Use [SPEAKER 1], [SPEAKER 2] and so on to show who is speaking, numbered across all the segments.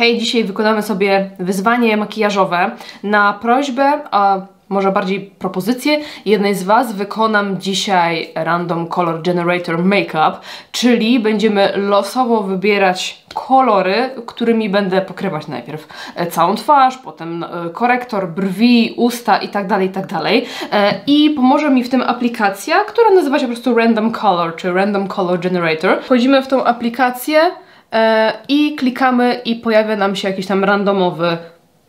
[SPEAKER 1] Hej, dzisiaj wykonamy sobie wyzwanie makijażowe. Na prośbę, a może bardziej propozycję jednej z Was wykonam dzisiaj Random Color Generator Makeup, czyli będziemy losowo wybierać kolory, którymi będę pokrywać najpierw całą twarz, potem korektor, brwi, usta itd., itd. I pomoże mi w tym aplikacja, która nazywa się po prostu Random Color, czy Random Color Generator. Wchodzimy w tą aplikację i klikamy i pojawia nam się jakiś tam randomowy,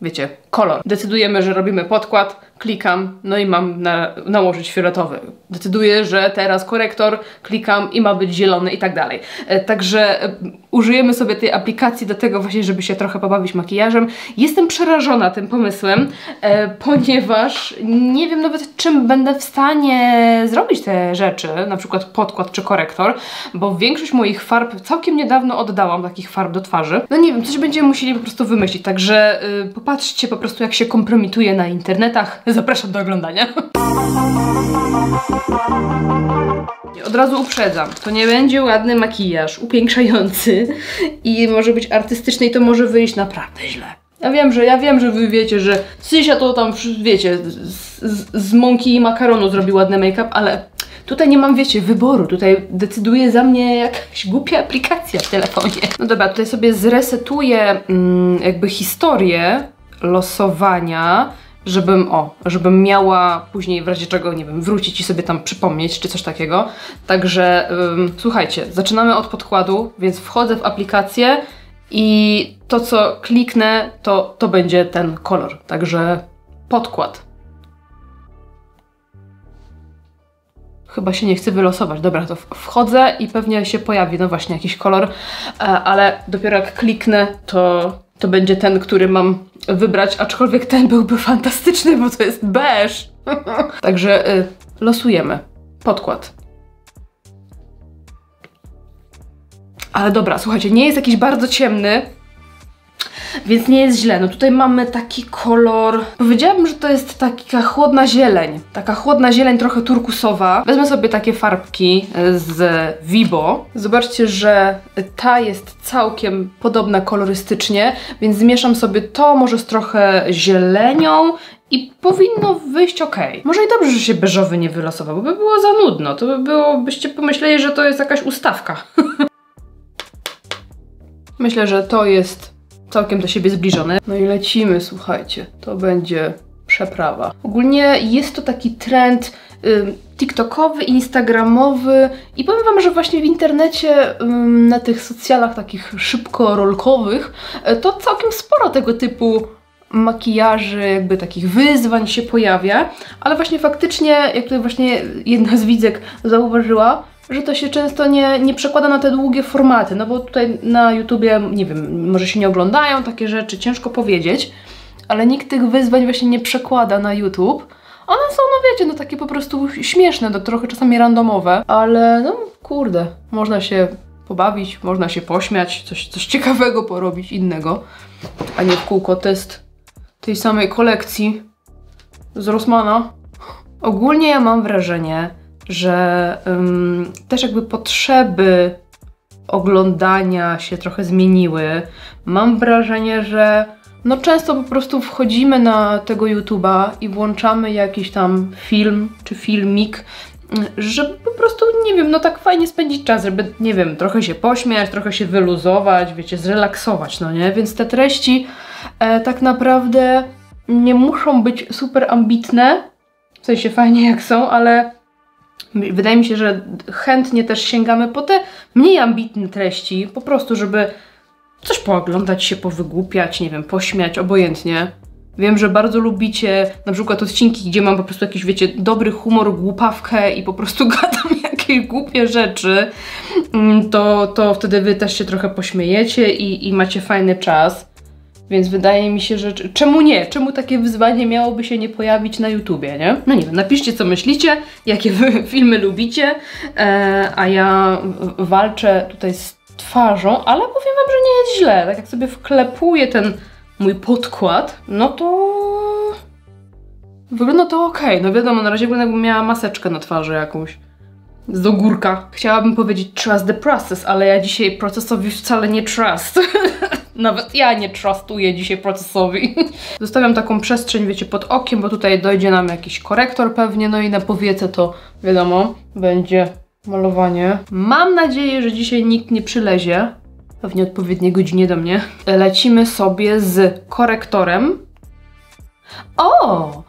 [SPEAKER 1] wiecie, kolor. Decydujemy, że robimy podkład, klikam, no i mam nałożyć fioletowy. Decyduję, że teraz korektor, klikam i ma być zielony i tak dalej. Także użyjemy sobie tej aplikacji do tego właśnie, żeby się trochę pobawić makijażem. Jestem przerażona tym pomysłem, ponieważ nie wiem nawet, czym będę w stanie zrobić te rzeczy, na przykład podkład czy korektor, bo większość moich farb całkiem niedawno oddałam, takich farb do twarzy. No nie wiem, coś będziemy musieli po prostu wymyślić, także popatrzcie po prostu, jak się kompromituje na internetach. Zapraszam do oglądania. Od razu uprzedzam, to nie będzie ładny makijaż upiększający i może być artystyczny i to może wyjść naprawdę źle. Ja wiem, że wy wiecie, że Cysia to tam, wiecie, z mąki i makaronu zrobi ładny make-up, ale tutaj nie mam, wiecie, wyboru. Tutaj decyduje za mnie jakaś głupia aplikacja w telefonie. No dobra, tutaj sobie zresetuję jakby historię losowania, żebym miała później w razie czego, nie wiem, wrócić i sobie tam przypomnieć, czy coś takiego. Także słuchajcie, zaczynamy od podkładu, więc wchodzę w aplikację i to, co kliknę, to będzie ten kolor. Także podkład. Chyba się nie chce wylosować. Dobra, to wchodzę i pewnie się pojawi, no właśnie, jakiś kolor, ale dopiero jak kliknę, to będzie ten, który mam wybrać, aczkolwiek ten byłby fantastyczny, bo to jest beż. Także losujemy. Podkład. Ale dobra, słuchajcie, nie jest jakiś bardzo ciemny, więc nie jest źle. No tutaj mamy taki kolor, powiedziałabym, że to jest taka chłodna zieleń. Taka chłodna zieleń, trochę turkusowa. Wezmę sobie takie farbki z Vibo. Zobaczcie, że ta jest całkiem podobna kolorystycznie, więc zmieszam sobie to może z trochę zielenią i powinno wyjść ok. Może i dobrze, że się beżowy nie wylosował, bo by było za nudno. To by było, byście pomyśleli, że to jest jakaś ustawka. Myślę, że to jest całkiem do siebie zbliżone. No i lecimy, słuchajcie. To będzie przeprawa. Ogólnie jest to taki trend tiktokowy, instagramowy i powiem wam, że właśnie w internecie, na tych socjalach takich szybko rolkowych, to całkiem sporo tego typu makijaży, jakby takich wyzwań się pojawia, ale właśnie faktycznie, jak tutaj właśnie jedna z widzek zauważyła, że to się często nie przekłada na te długie formaty, no bo tutaj na YouTubie, nie wiem, może się nie oglądają takie rzeczy, ciężko powiedzieć, ale nikt tych wyzwań właśnie nie przekłada na YouTube. One są, no wiecie, no takie po prostu śmieszne, to trochę czasami randomowe, ale no kurde, można się pobawić, można się pośmiać, coś ciekawego porobić innego, a nie w kółko test tej samej kolekcji z Rossmana. Ogólnie ja mam wrażenie, że też jakby potrzeby oglądania się trochę zmieniły. Mam wrażenie, że no często po prostu wchodzimy na tego YouTube'a i włączamy jakiś tam film czy filmik, żeby po prostu, nie wiem, no tak fajnie spędzić czas, żeby, nie wiem, trochę się pośmiać, trochę się wyluzować, wiecie, zrelaksować, no nie? Więc te treści tak naprawdę nie muszą być super ambitne, w sensie fajnie jak są, ale wydaje mi się, że chętnie też sięgamy po te mniej ambitne treści, po prostu, żeby coś pooglądać, się powygłupiać, nie wiem, pośmiać, obojętnie. Wiem, że bardzo lubicie na przykład odcinki, gdzie mam po prostu jakiś, wiecie, dobry humor, głupawkę i po prostu gadam jakieś głupie rzeczy, to wtedy wy też się trochę pośmiejecie i macie fajny czas. Więc wydaje mi się, że czemu nie? Czemu takie wyzwanie miałoby się nie pojawić na YouTubie, nie? No nie wiem, napiszcie, co myślicie, jakie wy filmy lubicie, a ja walczę tutaj z twarzą, ale powiem wam, że nie jest źle. Tak jak sobie wklepuję ten mój podkład, no to wygląda to ok. No wiadomo, na razie wygląda, jakbym miała maseczkę na twarzy jakąś. Z ogórka. Chciałabym powiedzieć trust the process, ale ja dzisiaj procesowi wcale nie trust. Nawet ja nie trustuję dzisiaj procesowi. Zostawiam taką przestrzeń, wiecie, pod okiem, bo tutaj dojdzie nam jakiś korektor pewnie, no i na powiece to wiadomo, będzie malowanie. Mam nadzieję, że dzisiaj nikt nie przylezie. Pewnie odpowiedniej godzinie do mnie. Lecimy sobie z korektorem. O!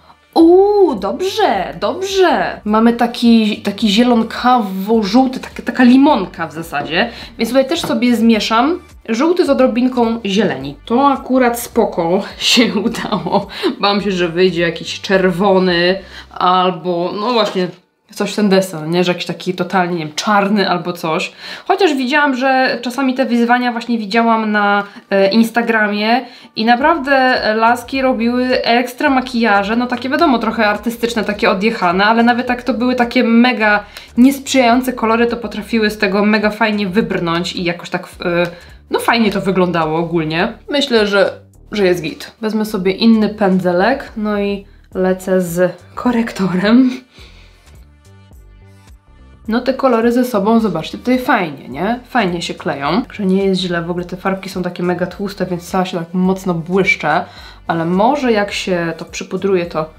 [SPEAKER 1] Dobrze, dobrze. Mamy taki zielonkawo-żółty, taka limonka w zasadzie. Więc tutaj też sobie zmieszam żółty z odrobinką zieleni. To akurat spoko się udało. Bałam się, że wyjdzie jakiś czerwony albo, no właśnie, coś w ten desen, nie? Że jakiś taki totalnie, nie wiem, czarny albo coś. Chociaż widziałam, że czasami te wyzwania właśnie widziałam na Instagramie i naprawdę laski robiły ekstra makijaże, no takie wiadomo, trochę artystyczne, takie odjechane, ale nawet jak to były takie mega niesprzyjające kolory, to potrafiły z tego mega fajnie wybrnąć i jakoś tak, no fajnie to wyglądało ogólnie. Myślę, że jest git. Wezmę sobie inny pędzelek, no i lecę z korektorem. No te kolory ze sobą, zobaczcie, tutaj fajnie, nie? Fajnie się kleją, że nie jest źle, w ogóle te farbki są takie mega tłuste, więc cała się tak mocno błyszcze, ale może jak się to przypudruje, to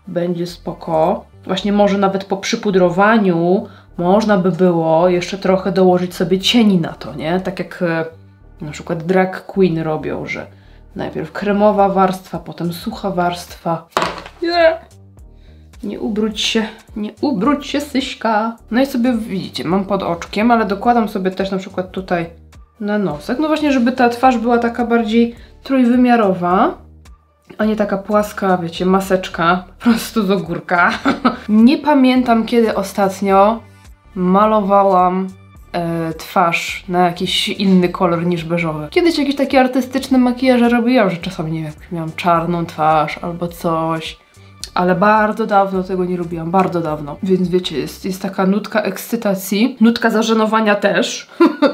[SPEAKER 1] będzie spoko. Właśnie może nawet po przypudrowaniu można by było jeszcze trochę dołożyć sobie cieni na to, nie? Tak jak na przykład drag queen robią, że najpierw kremowa warstwa, potem sucha warstwa. Nie ubróć się, Syśka. No i sobie widzicie, mam pod oczkiem, ale dokładam sobie też na przykład tutaj na nosek. No właśnie, żeby ta twarz była taka bardziej trójwymiarowa, a nie taka płaska, wiecie, maseczka, po prostu z ogórka. Nie pamiętam, kiedy ostatnio malowałam twarz na jakiś inny kolor niż beżowy. Kiedyś jakieś takie artystyczne makijaże robiłam, że czasami, nie wiem, miałam czarną twarz albo coś. Ale bardzo dawno tego nie robiłam, bardzo dawno. Więc wiecie, jest taka nutka ekscytacji, nutka zażenowania też.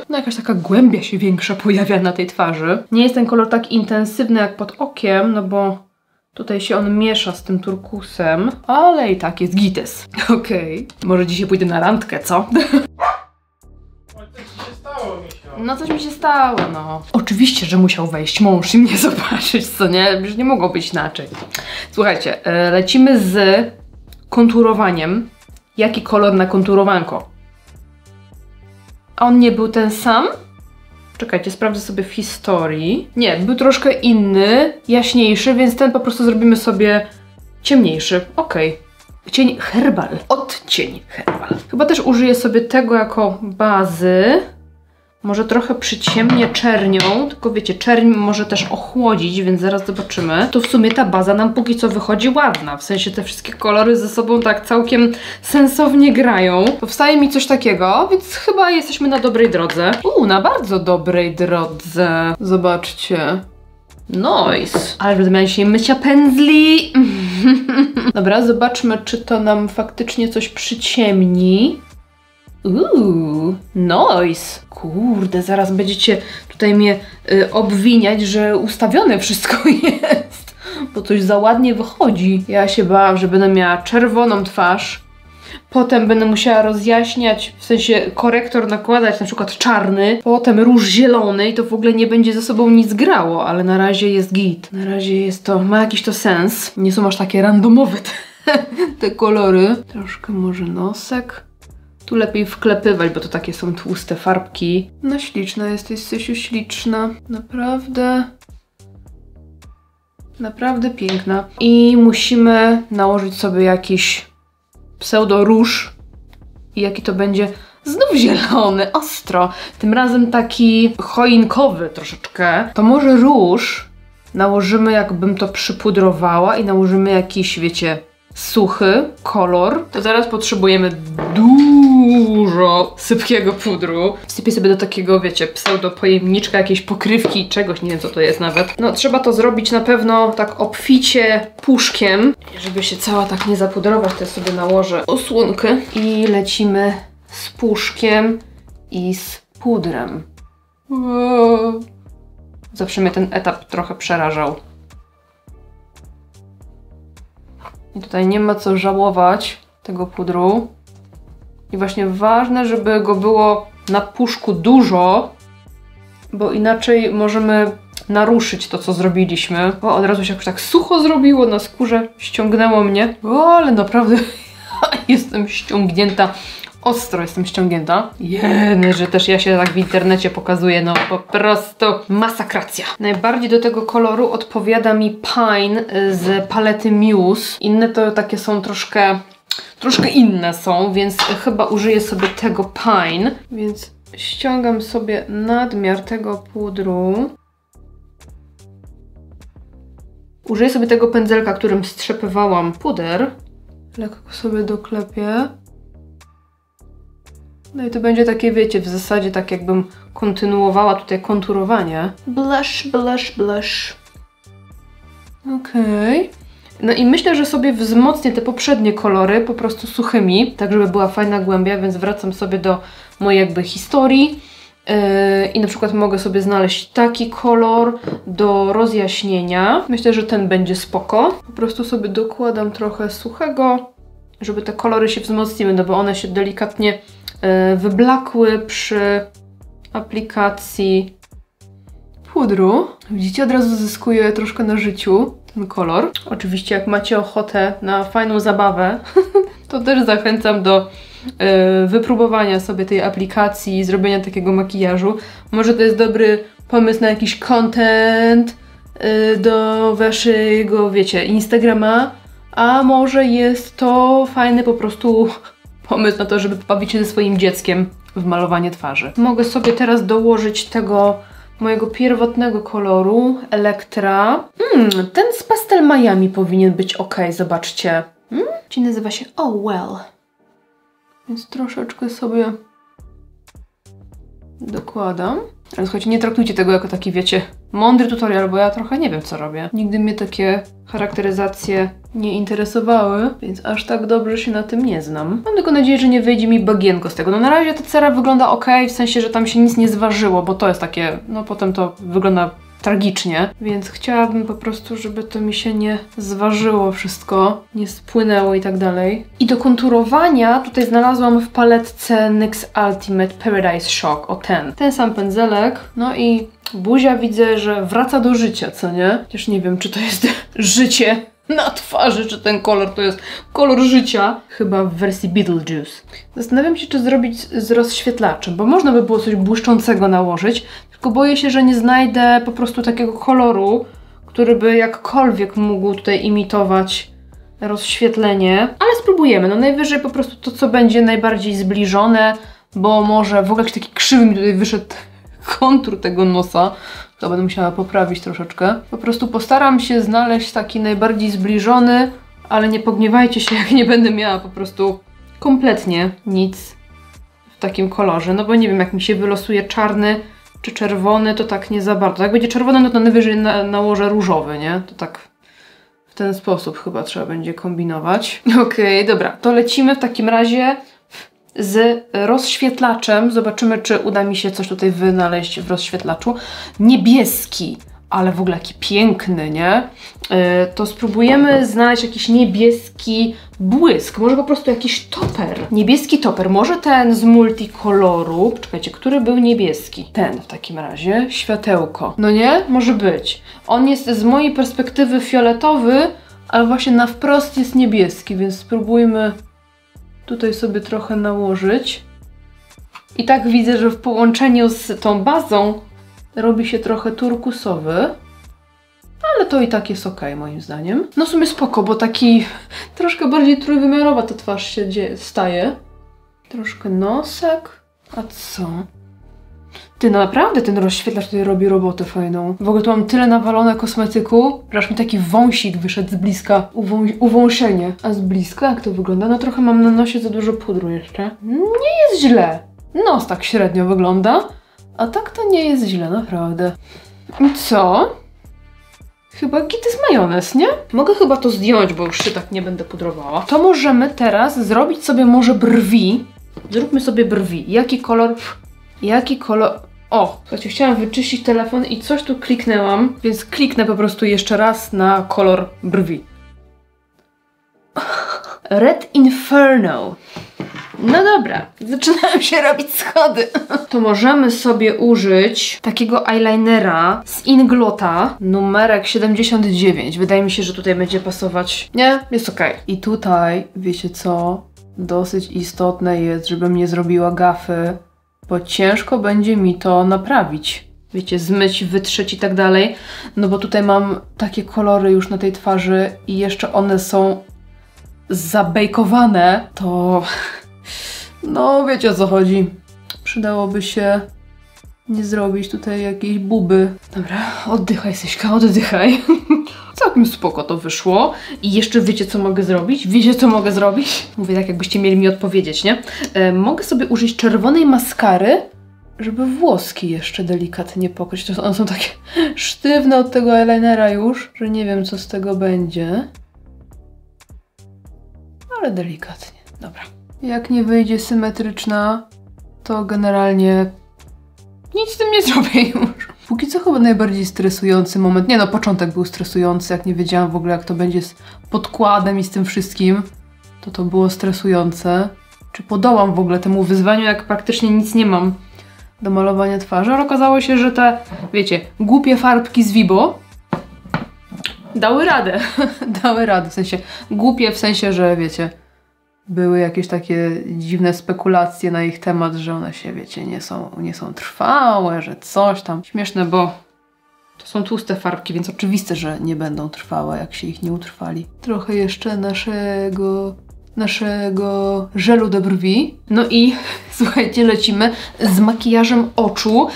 [SPEAKER 1] No jakaś taka głębia się większa pojawia na tej twarzy. Nie jest ten kolor tak intensywny jak pod okiem, no bo tutaj się on miesza z tym turkusem, ale i tak jest gites. Okej. Może dzisiaj pójdę na randkę, co? No coś mi się stało, no. Oczywiście, że musiał wejść mąż i mnie zobaczyć, co nie? Już nie mogło być inaczej. Słuchajcie, lecimy z konturowaniem. Jaki kolor na konturowanko? A on nie był ten sam? Czekajcie, sprawdzę sobie w historii. Nie, był troszkę inny, jaśniejszy, więc ten po prostu zrobimy sobie ciemniejszy. Okej. Cień herbal. Odcień herbal. Chyba też użyję sobie tego jako bazy. Może trochę przyciemnię czernią, tylko wiecie, czerń może też ochłodzić, więc zaraz zobaczymy. To w sumie ta baza nam póki co wychodzi ładna, w sensie te wszystkie kolory ze sobą tak całkiem sensownie grają. Powstaje mi coś takiego, więc chyba jesteśmy na dobrej drodze. Na bardzo dobrej drodze. Zobaczcie. Nice. Ale będę miała dzisiaj mycia pędzli. Dobra, zobaczmy, czy to nam faktycznie coś przyciemni. Nice. Kurde, zaraz będziecie tutaj mnie obwiniać, że ustawione wszystko jest, bo coś za ładnie wychodzi. Ja się bałam, że będę miała czerwoną twarz, potem będę musiała rozjaśniać, w sensie korektor nakładać, na przykład czarny, potem róż zielony i to w ogóle nie będzie ze sobą nic grało, ale na razie jest git. Na razie jest to, ma jakiś to sens. Nie są aż takie randomowe te kolory. Troszkę może nosek. Tu lepiej wklepywać, bo to takie są tłuste farbki. No śliczna jesteś, Sysiu, śliczna. Naprawdę. Naprawdę piękna. I musimy nałożyć sobie jakiś pseudo róż. I jaki to będzie? Znów zielony, ostro. Tym razem taki choinkowy troszeczkę. To może róż nałożymy, jakbym to przypudrowała i nałożymy jakiś, wiecie, suchy kolor. To zaraz potrzebujemy dużo sypkiego pudru. Wsypię sobie do takiego, wiecie, pseudo pojemniczka, jakiejś pokrywki, czegoś, nie wiem co to jest nawet. No trzeba to zrobić na pewno tak obficie puszkiem. Żeby się cała tak nie zapudrować, to ja sobie nałożę osłonkę. I lecimy z puszkiem i z pudrem. Zawsze mnie ten etap trochę przerażał. I tutaj nie ma co żałować tego pudru. I właśnie ważne, żeby go było na puszku dużo, bo inaczej możemy naruszyć to, co zrobiliśmy. O, od razu się jakoś tak sucho zrobiło na skórze, ściągnęło mnie. O, ale naprawdę jestem ściągnięta. Ostro jestem ściągnięta. Jeny, że też ja się tak w internecie pokazuję, no po prostu masakracja. Najbardziej do tego koloru odpowiada mi Pine z palety Muse. Inne to takie są troszkę inne są, więc chyba użyję sobie tego Pine. Więc ściągam sobie nadmiar tego pudru. Użyję sobie tego pędzelka, którym strzepywałam puder. Lekko sobie doklepię. No i to będzie takie, wiecie, w zasadzie tak jakbym kontynuowała tutaj konturowanie. Blush, blush, blush. Okej. No i myślę, że sobie wzmocnię te poprzednie kolory po prostu suchymi, tak żeby była fajna głębia, więc wracam sobie do mojej jakby historii i na przykład mogę sobie znaleźć taki kolor do rozjaśnienia. Myślę, że ten będzie spoko. Po prostu sobie dokładam trochę suchego, żeby te kolory się wzmocniły, no bo one się delikatnie wyblakły przy aplikacji pudru. Widzicie, od razu zyskuje troszkę na życiu ten kolor. Oczywiście jak macie ochotę na fajną zabawę, to też zachęcam do wypróbowania sobie tej aplikacji i zrobienia takiego makijażu. Może to jest dobry pomysł na jakiś content do waszego, wiecie, Instagrama, a może jest to fajny po prostu pomysł na to, żeby pobawić się ze swoim dzieckiem w malowanie twarzy. Mogę sobie teraz dołożyć tego mojego pierwotnego koloru, Elektra. Ten z Pastel Miami powinien być ok, zobaczcie. Czyli nazywa się Oh Well. Więc troszeczkę sobie dokładam. Ale słuchajcie, nie traktujcie tego jako taki, wiecie, mądry tutorial, bo ja trochę nie wiem, co robię. Nigdy mnie takie charakteryzacje nie interesowały, więc aż tak dobrze się na tym nie znam. Mam tylko nadzieję, że nie wyjdzie mi bagienko z tego. No na razie ta cera wygląda ok, w sensie, że tam się nic nie zważyło, bo to jest takie, no potem to wygląda tragicznie, więc chciałabym po prostu, żeby to mi się nie zważyło wszystko, nie spłynęło i tak dalej. I do konturowania tutaj znalazłam w paletce NYX Ultimate Paradise Shock, o ten sam pędzelek, no i buzia widzę, że wraca do życia, co nie? Chociaż nie wiem, czy to jest życie na twarzy, czy ten kolor to jest kolor życia. Chyba w wersji Beetlejuice. Zastanawiam się, czy zrobić z rozświetlaczem, bo można by było coś błyszczącego nałożyć, tylko boję się, że nie znajdę po prostu takiego koloru, który by jakkolwiek mógł tutaj imitować rozświetlenie. Ale spróbujemy, no najwyżej po prostu to, co będzie najbardziej zbliżone, bo może w ogóle jakiś taki krzywy mi tutaj wyszedł kontur tego nosa. To będę musiała poprawić troszeczkę. Po prostu postaram się znaleźć taki najbardziej zbliżony, ale nie pogniewajcie się, jak nie będę miała po prostu kompletnie nic w takim kolorze. No bo nie wiem, jak mi się wylosuje czarny czy czerwony, to tak nie za bardzo. Jak będzie czerwony, no to najwyżej nałożę różowy, nie? To tak w ten sposób chyba trzeba będzie kombinować. Okej, dobra, to lecimy w takim razie z rozświetlaczem. Zobaczymy, czy uda mi się coś tutaj wynaleźć w rozświetlaczu. Niebieski, ale w ogóle jaki piękny, nie? To spróbujemy znaleźć jakiś niebieski błysk. Może po prostu jakiś toper. Niebieski toper. Może ten z multikoloru. Czekajcie, który był niebieski? Ten w takim razie. Światełko. No nie? Może być. On jest z mojej perspektywy fioletowy, ale właśnie na wprost jest niebieski, więc spróbujmy tutaj sobie trochę nałożyć. I tak widzę, że w połączeniu z tą bazą robi się trochę turkusowy. Ale to i tak jest ok, moim zdaniem. No w sumie spoko, bo taki troszkę bardziej trójwymiarowa ta twarz się staje. Troszkę nosek. A co? Ty, no naprawdę ten rozświetlacz tutaj robi robotę fajną. W ogóle tu mam tyle nawalone kosmetyku, że aż mi taki wąsik wyszedł z bliska. Uwąszenie. A z bliska jak to wygląda? No trochę mam na nosie za dużo pudru jeszcze. Nie jest źle. Nos tak średnio wygląda. A tak to nie jest źle, naprawdę. I co? Chyba git jest majonez, nie? Mogę chyba to zdjąć, bo już się tak nie będę pudrowała. To możemy teraz zrobić sobie może brwi. Zróbmy sobie brwi. Jaki kolor? Jaki kolor? O, słuchajcie, chciałam wyczyścić telefon i coś tu kliknęłam, więc kliknę po prostu jeszcze raz na kolor brwi. Red Inferno. No dobra, zaczynają się robić schody. To możemy sobie użyć takiego eyelinera z Inglota, numerek 79. Wydaje mi się, że tutaj będzie pasować. Nie? Jest okej. I tutaj, wiecie co? Dosyć istotne jest, żebym nie zrobiła gafy, bo ciężko będzie mi to naprawić. Wiecie, zmyć, wytrzeć i tak dalej. No bo tutaj mam takie kolory już na tej twarzy i jeszcze one są zabejkowane. To... No, wiecie o co chodzi. Przydałoby się nie zrobić tutaj jakiejś buby. Dobra, oddychaj, Syśka, oddychaj. Całkiem spoko to wyszło. I jeszcze wiecie, co mogę zrobić? Wiecie, co mogę zrobić? Mówię tak, jakbyście mieli mi odpowiedzieć, nie? Mogę sobie użyć czerwonej maskary, żeby włoski jeszcze delikatnie pokryć. To one są takie sztywne od tego eyelinera już, że nie wiem, co z tego będzie. Ale delikatnie. Dobra. Jak nie wyjdzie symetryczna, to generalnie nic z tym nie zrobię już. Póki co chyba najbardziej stresujący moment. Nie no, początek był stresujący, jak nie wiedziałam w ogóle, jak to będzie z podkładem i z tym wszystkim. To było stresujące. Czy podołam w ogóle temu wyzwaniu, jak praktycznie nic nie mam do malowania twarzy, ale okazało się, że te, wiecie, głupie farbki z Vibo dały radę. Dały radę, w sensie głupie w sensie, że wiecie, były jakieś takie dziwne spekulacje na ich temat, że one się, wiecie, nie są trwałe, że coś tam. Śmieszne, bo to są tłuste farbki, więc oczywiste, że nie będą trwałe, jak się ich nie utrwali. Trochę jeszcze naszego żelu do brwi. No i słuchajcie, lecimy z makijażem oczu.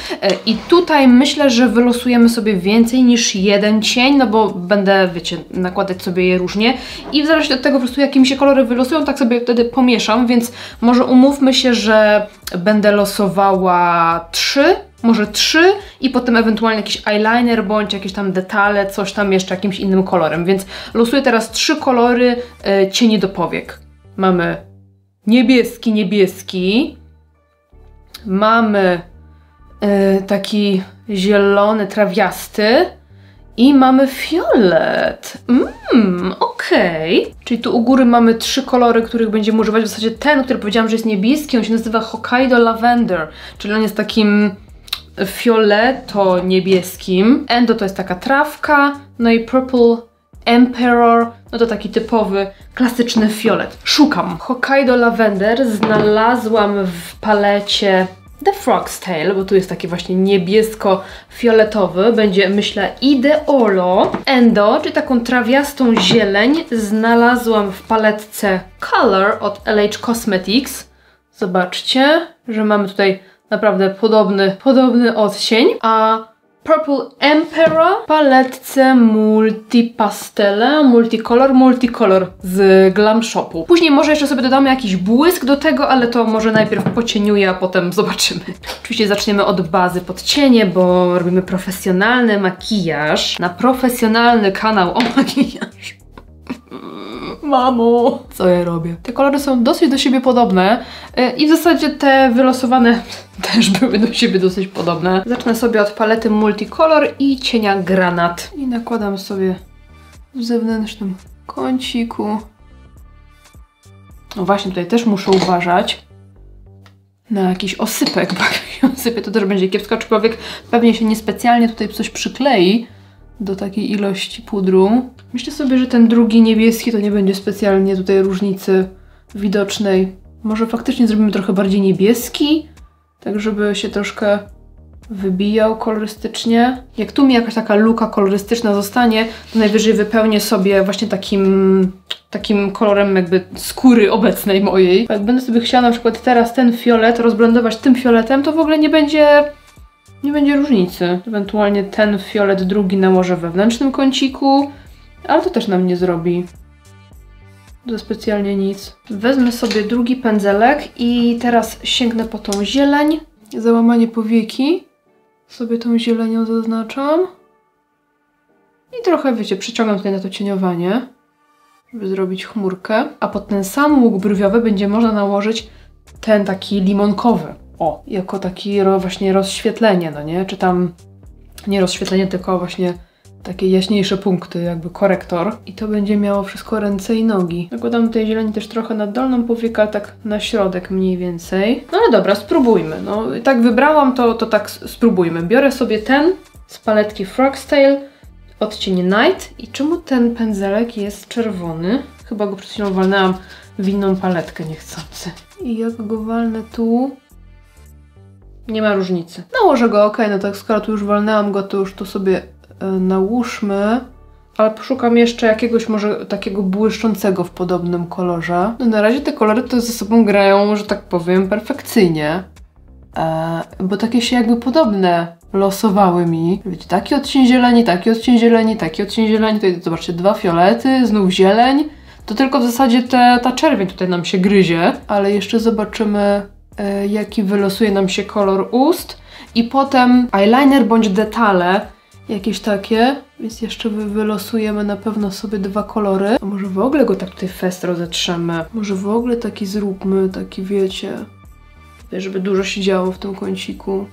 [SPEAKER 1] I tutaj myślę, że wylosujemy sobie więcej niż jeden cień, no bo będę, wiecie, nakładać sobie je różnie i w zależności od tego po prostu, jakie mi się kolory wylosują, tak sobie wtedy pomieszam, więc może umówmy się, że będę losowała 3, może 3 i potem ewentualnie jakiś eyeliner bądź jakieś tam detale, coś tam jeszcze jakimś innym kolorem, więc losuję teraz 3 kolory cieni do powiek. Mamy niebieski, mamy taki zielony, trawiasty i mamy fiolet. Okej. Czyli tu u góry mamy 3 kolory, których będziemy używać. W zasadzie ten, który powiedziałam, że jest niebieski, on się nazywa Hokkaido Lavender, czyli on jest takim fioleto-niebieskim. Endo to jest taka trawka, no i Purple Emperor, no to taki typowy, klasyczny fiolet. Szukam. Hokkaido Lavender znalazłam w palecie The Frog's Tale, bo tu jest taki właśnie niebiesko-fioletowy. Będzie, myślę, ideolo. Endo, czyli taką trawiastą zieleń, znalazłam w paletce Color od LH Cosmetics. Zobaczcie, że mamy tutaj naprawdę podobny odcień. A Purple Emperor w paletce multicolor z Glam Shopu. Później może jeszcze sobie dodamy jakiś błysk do tego, ale to może najpierw pocieniuję, a potem zobaczymy. Oczywiście zaczniemy od bazy pod cienie, bo robimy profesjonalny makijaż na profesjonalny kanał o makijaż. Mamo, co ja robię? Te kolory są dosyć do siebie podobne i w zasadzie te wylosowane też były do siebie dosyć podobne. Zacznę sobie od palety Multicolor i cienia Granat. I nakładam sobie w zewnętrznym kąciku. No właśnie, tutaj też muszę uważać na jakiś osypek, bo jak się osypie, to też będzie kiepsko, aczkolwiek pewnie się niespecjalnie tutaj coś przyklei do takiej ilości pudru. Myślę sobie, że ten drugi niebieski to nie będzie specjalnie tutaj różnicy widocznej. Może faktycznie zrobimy trochę bardziej niebieski, tak żeby się troszkę wybijał kolorystycznie. Jak tu mi jakaś taka luka kolorystyczna zostanie, to najwyżej wypełnię sobie właśnie takim kolorem jakby skóry obecnej mojej. Jak będę sobie chciała na przykład teraz ten fiolet rozblendować tym fioletem, to w ogóle nie będzie różnicy. Ewentualnie ten fiolet drugi nałożę w wewnętrznym kąciku, ale to też nam nie zrobi za specjalnie nic. Wezmę sobie drugi pędzelek i teraz sięgnę po tą zieleń. Załamanie powieki. Sobie tą zielenią zaznaczam. I trochę, wiecie, przyciągam tutaj na to cieniowanie, żeby zrobić chmurkę. A pod ten sam łuk brwiowy będzie można nałożyć ten taki limonkowy. O, jako taki właśnie rozświetlenie, no nie? Czy tam nie rozświetlenie, tylko właśnie takie jaśniejsze punkty, jakby korektor. I to będzie miało wszystko ręce i nogi. Nakładam tej zieleni też trochę na dolną powiekę, ale tak na środek mniej więcej. No ale dobra, spróbujmy. No tak wybrałam, to tak spróbujmy. Biorę sobie ten z paletki Frog's Tale, odcień Night. I czemu ten pędzelek jest czerwony? Chyba go przed chwilą walnęłam w inną paletkę niechcący. I jak go walnę tu... Nie ma różnicy. Nałożę go, ok, no tak skoro tu już walnęłam go, to już tu sobie nałóżmy. Ale poszukam jeszcze jakiegoś może takiego błyszczącego w podobnym kolorze. No na razie te kolory to ze sobą grają, że tak powiem, perfekcyjnie. Bo takie się jakby podobne losowały mi. Wiecie, taki odcień zieleni, taki odcień zieleni, taki odcień zieleni. Tutaj zobaczcie, 2 fiolety, znów zieleń. To tylko w zasadzie ta czerwień tutaj nam się gryzie. Ale jeszcze zobaczymy, jaki wylosuje nam się kolor ust. I potem eyeliner bądź detale jakieś takie. Więc jeszcze wylosujemy na pewno sobie 2 kolory. A może w ogóle go tak tutaj fest rozetrzemy. Może w ogóle taki zróbmy, taki wiecie... żeby dużo się działo w tym kąciku.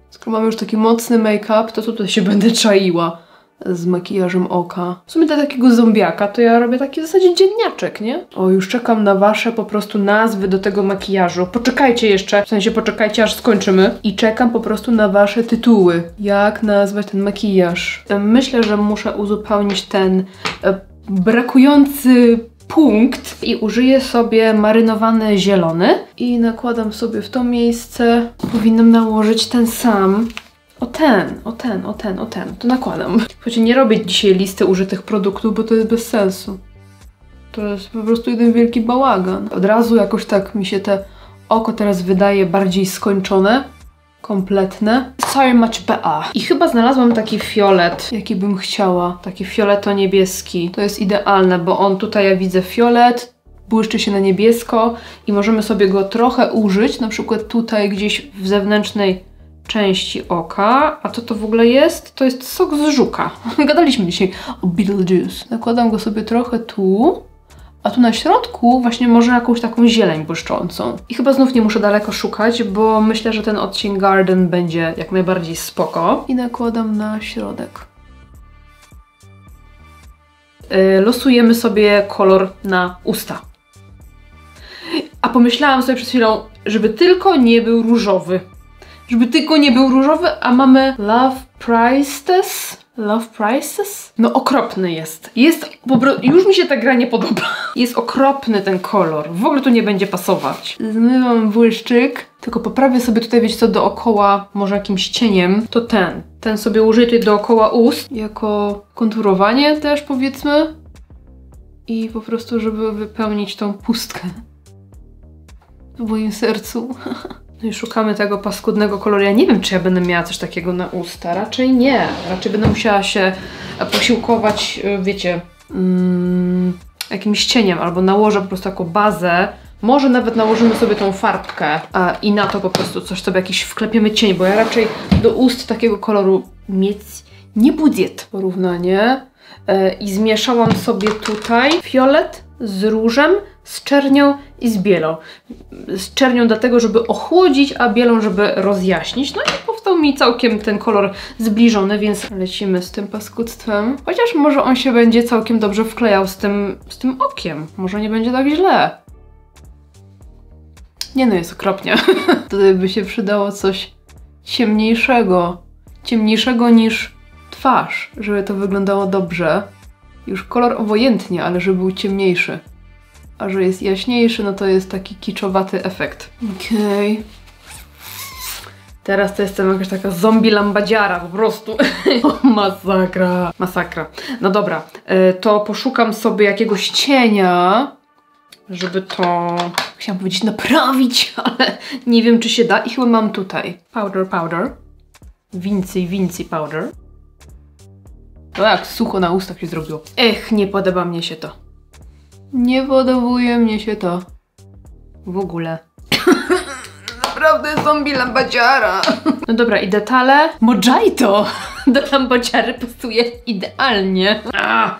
[SPEAKER 1] Skoro mamy już taki mocny make-up, to tutaj się będę czaiła z makijażem oka. W sumie dla takiego zombiaka to ja robię taki w zasadzie dzienniaczek, nie? O, już czekam na wasze po prostu nazwy do tego makijażu. Poczekajcie jeszcze, w sensie poczekajcie aż skończymy. I czekam po prostu na wasze tytuły. Jak nazwać ten makijaż? Myślę, że muszę uzupełnić ten brakujący punkt i użyję sobie marynowany zielony i nakładam sobie w to miejsce. Powinnam nałożyć ten sam. O ten. To nakładam. Choć nie robię dzisiaj listy użytych produktów, bo to jest bez sensu. To jest po prostu jeden wielki bałagan. Od razu jakoś tak mi się te oko teraz wydaje bardziej skończone. Kompletne. So much better. I chyba znalazłam taki fiolet, jaki bym chciała. Taki fioleto-niebieski. To jest idealne, bo on tutaj, ja widzę fiolet, błyszczy się na niebiesko i możemy sobie go trochę użyć, na przykład tutaj gdzieś w zewnętrznej części oka. A co to w ogóle jest? To jest sok z żuka. Gadaliśmy dzisiaj o Beetlejuice. Nakładam go sobie trochę tu. A tu na środku właśnie może jakąś taką zieleń błyszczącą. I chyba znów nie muszę daleko szukać, bo myślę, że ten odcień Garden będzie jak najbardziej spoko. I nakładam na środek. Losujemy sobie kolor na usta. A pomyślałam sobie przed chwilą, żeby tylko nie był różowy. Żeby tylko nie był różowy, a mamy Love Priestess. Love Prices? No okropny jest. Po prostu, już mi się ta gra nie podoba. Jest okropny ten kolor. W ogóle tu nie będzie pasować. Zmywam błyszczyk. Tylko poprawię sobie tutaj, wiecie co, dookoła, może jakimś cieniem. To ten. Ten sobie użyję tutaj dookoła ust. Jako konturowanie też, powiedzmy. I po prostu, żeby wypełnić tą pustkę w moim sercu. No i szukamy tego paskudnego koloru. Ja nie wiem, czy ja będę miała coś takiego na usta. Raczej nie. Raczej będę musiała się posiłkować, wiecie, jakimś cieniem. Albo nałożę po prostu jako bazę. Może nawet nałożymy sobie tą farbkę i na to po prostu coś sobie jakiś wklepiemy cień, bo ja raczej do ust takiego koloru mieć nie budziet. Porównanie. I zmieszałam sobie tutaj fiolet z różem, z czernią i z bielą. Z czernią dlatego, żeby ochłodzić, a bielą, żeby rozjaśnić. No i powstał mi całkiem ten kolor zbliżony, więc lecimy z tym paskudztwem. Chociaż może on się będzie całkiem dobrze wklejał z tym okiem. Może nie będzie tak źle. Nie no, jest okropnie. Tutaj by się przydało coś ciemniejszego. Ciemniejszego niż twarz, żeby to wyglądało dobrze. Już kolor obojętnie, ale żeby był ciemniejszy. A że jest jaśniejszy, no to jest taki kiczowaty efekt. Okej. Teraz to jestem jakaś taka zombie lambadziara po prostu. Masakra. Masakra. No dobra, to poszukam sobie jakiegoś cienia, żeby to, chciałam powiedzieć, naprawić, ale nie wiem, czy się da. I chyba mam tutaj powder. Vincy powder. To jak sucho na ustach się zrobiło. Nie podoba mnie się to. Nie podobuje mnie się to. W ogóle. Naprawdę zombie lambadziara. No dobra, i detale. Mojito do lambadziary pasuje idealnie.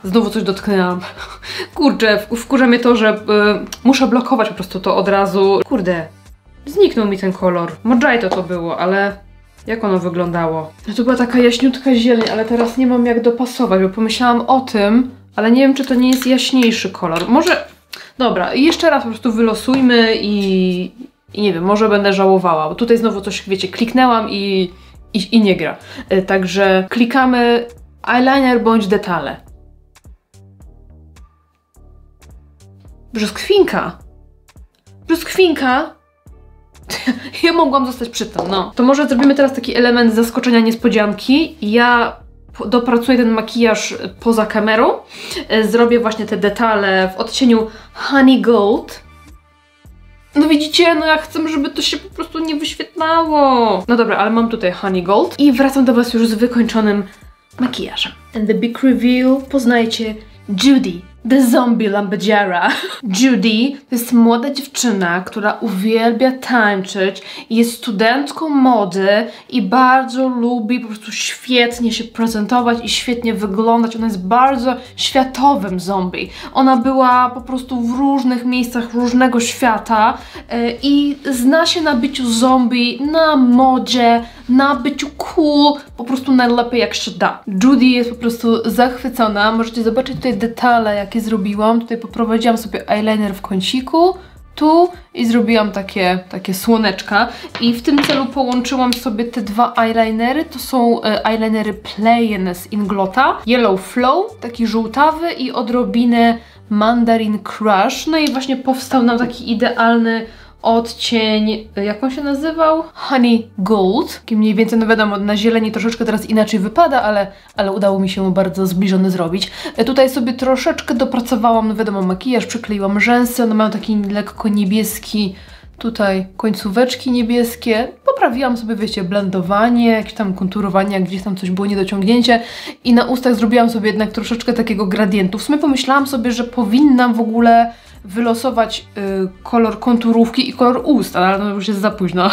[SPEAKER 1] Znowu coś dotknęłam. Kurczę, wkurza mnie to, że muszę blokować po prostu to od razu. Kurde, zniknął mi ten kolor. Mojito to było, ale Jak ono wyglądało? No to była taka jaśniutka zieleń, ale teraz nie mam jak dopasować, bo pomyślałam o tym, ale nie wiem, czy to nie jest jaśniejszy kolor. Może... Dobra, jeszcze raz po prostu wylosujmy i nie wiem, może będę żałowała, bo tutaj znowu coś, wiecie, kliknęłam i nie gra. Także klikamy eyeliner bądź detale. Brzoskwinka! Brzoskwinka! Ja mogłam zostać przy tym, no. To może zrobimy teraz taki element zaskoczenia, niespodzianki. Ja dopracuję ten makijaż poza kamerą. Zrobię właśnie te detale w odcieniu Honey Gold. No widzicie, no ja chcę, żeby to się po prostu nie wyświetlało. No dobra, ale mam tutaj Honey Gold i wracam do Was już z wykończonym makijażem. And the big reveal, poznajcie Judy, the zombie lumberjara. Judy to jest młoda dziewczyna, która uwielbia tańczyć, jest studentką mody i bardzo lubi po prostu świetnie się prezentować i świetnie wyglądać. Ona jest bardzo światowym zombie. Ona była po prostu w różnych miejscach różnego świata i zna się na byciu zombie, na modzie, na byciu cool, po prostu najlepiej jak się da. Judy jest po prostu zachwycona. Możecie zobaczyć tutaj detale, jakie zrobiłam. Tutaj poprowadziłam sobie eyeliner w kąciku, tu i zrobiłam takie słoneczka. I w tym celu połączyłam sobie te dwa eyelinery. To są eyelinery Plain z Inglota. Yellow Flow, taki żółtawy i odrobinę Mandarin Crush. No i właśnie powstał nam taki idealny odcień, jak on się nazywał? Honey Gold. Taki mniej więcej, no wiadomo, na zieleni troszeczkę teraz inaczej wypada, ale udało mi się bardzo zbliżony zrobić. Tutaj sobie troszeczkę dopracowałam, no wiadomo, makijaż, przykleiłam rzęsy, one mają taki lekko niebieski, tutaj końcóweczki niebieskie. Poprawiłam sobie, wiecie, blendowanie, jakieś tam konturowanie, jak gdzieś tam coś było niedociągnięcie. I na ustach zrobiłam sobie jednak troszeczkę takiego gradientu. W sumie pomyślałam sobie, że powinnam w ogóle wylosować kolor konturówki i kolor ust, ale no już jest za późno,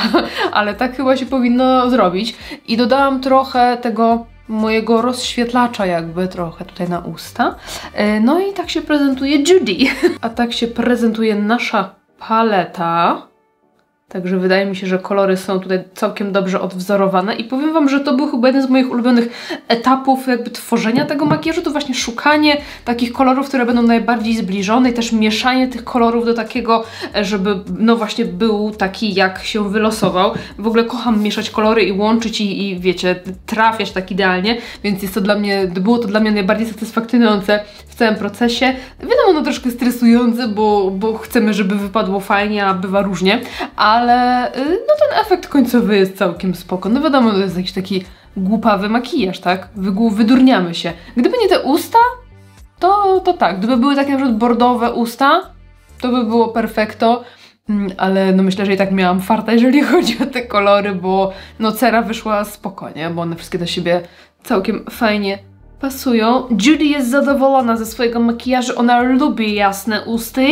[SPEAKER 1] ale tak chyba się powinno zrobić. I dodałam trochę tego mojego rozświetlacza jakby trochę tutaj na usta. No i tak się prezentuje Judy. A tak się prezentuje nasza paleta. Także wydaje mi się, że kolory są tutaj całkiem dobrze odwzorowane i powiem Wam, że to był chyba jeden z moich ulubionych etapów jakby tworzenia tego makijażu, to właśnie szukanie takich kolorów, które będą najbardziej zbliżone i też mieszanie tych kolorów do takiego, żeby no właśnie był taki, jak się wylosował. W ogóle kocham mieszać kolory i łączyć i wiecie, trafiać tak idealnie, więc jest to dla mnie, było to dla mnie najbardziej satysfakcjonujące w całym procesie. Wiadomo, no troszkę stresujące, bo chcemy, żeby wypadło fajnie, a bywa różnie, ale no ten efekt końcowy jest całkiem spoko. No wiadomo, to jest jakiś taki głupawy makijaż, tak? Wydurniamy się. Gdyby nie te usta, to tak. Gdyby były takie na przykład bordowe usta, to by było perfekto. Ale no myślę, że i tak miałam farta, jeżeli chodzi o te kolory, bo no cera wyszła spoko, nie? Bo one wszystkie do siebie całkiem fajnie pasują. Judy jest zadowolona ze swojego makijażu, ona lubi jasne usty,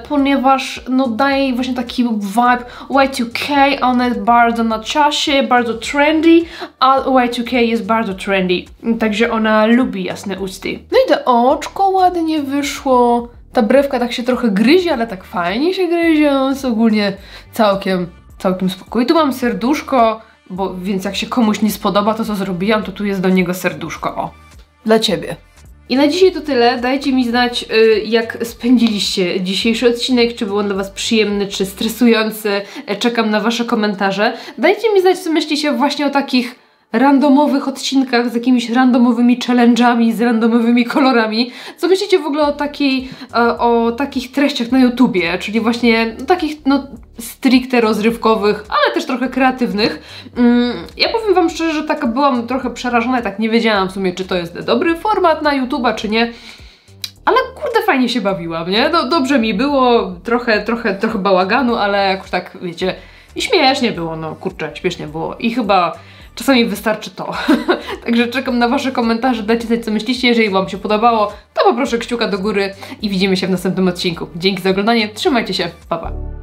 [SPEAKER 1] ponieważ no daje jej właśnie taki vibe Y2K, ona jest bardzo na czasie, bardzo trendy, a Y2K jest bardzo trendy, także ona lubi jasne usty. No i to oczko ładnie wyszło, ta brewka tak się trochę gryzie, ale tak fajnie się gryzie, jest ogólnie całkiem spoko. I tu mam serduszko, więc jak się komuś nie spodoba to, co zrobiłam, to tu jest do niego serduszko, o. Dla Ciebie. I na dzisiaj to tyle. Dajcie mi znać, jak spędziliście dzisiejszy odcinek, czy był on dla Was przyjemny, czy stresujący. Czekam na Wasze komentarze. Dajcie mi znać, co myślicie właśnie o takich randomowych odcinkach z jakimiś randomowymi challenge'ami, z randomowymi kolorami. Co myślicie w ogóle o takich treściach na YouTubie, czyli właśnie takich no stricte rozrywkowych, ale też trochę kreatywnych. Ja powiem Wam szczerze, że taka byłam trochę przerażona i tak nie wiedziałam w sumie, czy to jest dobry format na YouTuba, czy nie. Ale kurde, fajnie się bawiłam, nie? No, dobrze mi było, trochę bałaganu, ale jakoś tak, wiecie, i śmiesznie było, no kurczę, śmiesznie było i chyba czasami wystarczy to. Także czekam na Wasze komentarze, dajcie znać, co myślicie. Jeżeli Wam się podobało, to poproszę kciuka do góry i widzimy się w następnym odcinku. Dzięki za oglądanie, trzymajcie się, pa pa!